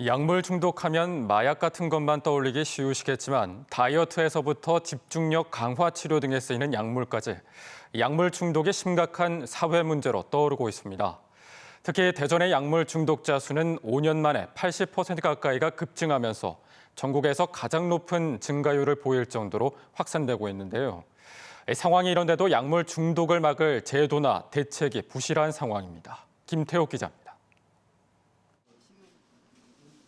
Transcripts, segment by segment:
약물 중독하면 마약 같은 것만 떠올리기 쉬우시겠지만 다이어트에서부터 집중력 강화 치료 등에 쓰이는 약물까지 약물 중독이 심각한 사회 문제로 떠오르고 있습니다. 특히 대전의 약물 중독자 수는 5년 만에 80% 가까이가 급증하면서 전국에서 가장 높은 증가율을 보일 정도로 확산되고 있는데요. 상황이 이런데도 약물 중독을 막을 제도나 대책이 부실한 상황입니다. 김태욱 기자입니다.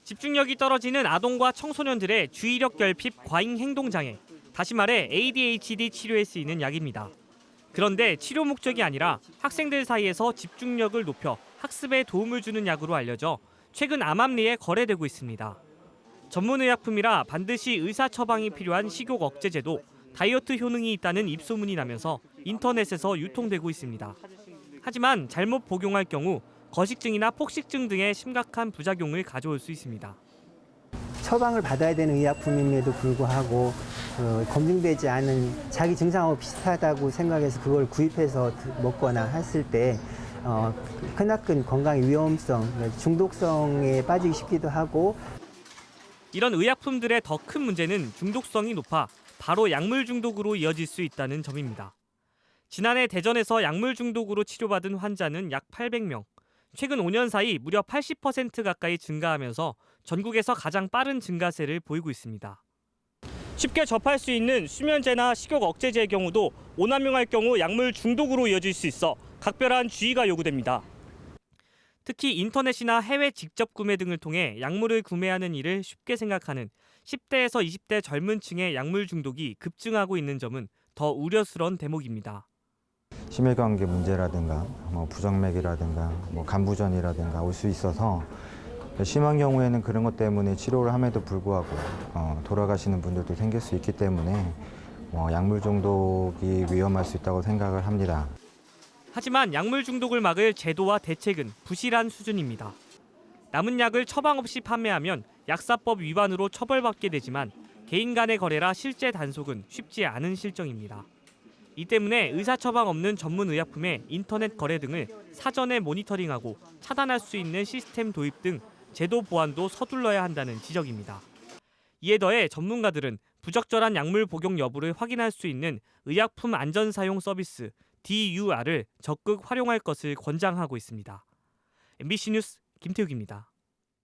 집중력이 떨어지는 아동과 청소년들의 주의력 결핍 과잉 행동 장애, 다시 말해 ADHD 치료에 쓰이는 약입니다. 그런데 치료 목적이 아니라 학생들 사이에서 집중력을 높여 학습에 도움을 주는 약으로 알려져 최근 암암리에 거래되고 있습니다. 전문의약품이라 반드시 의사 처방이 필요한 식욕 억제제도 다이어트 효능이 있다는 입소문이 나면서 인터넷에서 유통되고 있습니다. 하지만 잘못 복용할 경우 거식증이나 폭식증 등의 심각한 부작용을 가져올 수 있습니다. 처방을 받아야 되는 의약품임에도 불구하고 검증되지 않은 자기 증상하고 비슷하다고 생각해서 그걸 구입해서 먹거나 했을 때 크나큰 건강 위험성, 중독성에 빠지기 쉽기도 하고. 이런 의약품들의 더 큰 문제는 중독성이 높아 바로 약물 중독으로 이어질 수 있다는 점입니다. 지난해 대전에서 약물 중독으로 치료받은 환자는 약 800명. 최근 5년 사이 무려 80% 가까이 증가하면서 전국에서 가장 빠른 증가세를 보이고 있습니다. 쉽게 접할 수 있는 수면제나 식욕 억제제의 경우도 오남용할 경우 약물 중독으로 이어질 수 있어 각별한 주의가 요구됩니다. 특히 인터넷이나 해외 직접 구매 등을 통해 약물을 구매하는 일을 쉽게 생각하는 10대에서 20대 젊은 층의 약물 중독이 급증하고 있는 점은 더 우려스러운 대목입니다. 심혈관계 문제라든가 부정맥이라든가 간부전이라든가 올 수 있어서 심한 경우에는 그런 것 때문에 치료를 함에도 불구하고 돌아가시는 분들도 생길 수 있기 때문에 약물 중독이 위험할 수 있다고 생각을 합니다. 하지만 약물 중독을 막을 제도와 대책은 부실한 수준입니다. 남은 약을 처방 없이 판매하면 약사법 위반으로 처벌받게 되지만 개인 간의 거래라 실제 단속은 쉽지 않은 실정입니다. 이 때문에 의사 처방 없는 전문 의약품의 인터넷 거래 등을 사전에 모니터링하고 차단할 수 있는 시스템 도입 등 제도 보완도 서둘러야 한다는 지적입니다. 이에 더해 전문가들은 부적절한 약물 복용 여부를 확인할 수 있는 의약품 안전 사용 서비스 DUR을 적극 활용할 것을 권장하고 있습니다. MBC 뉴스 김태욱입니다.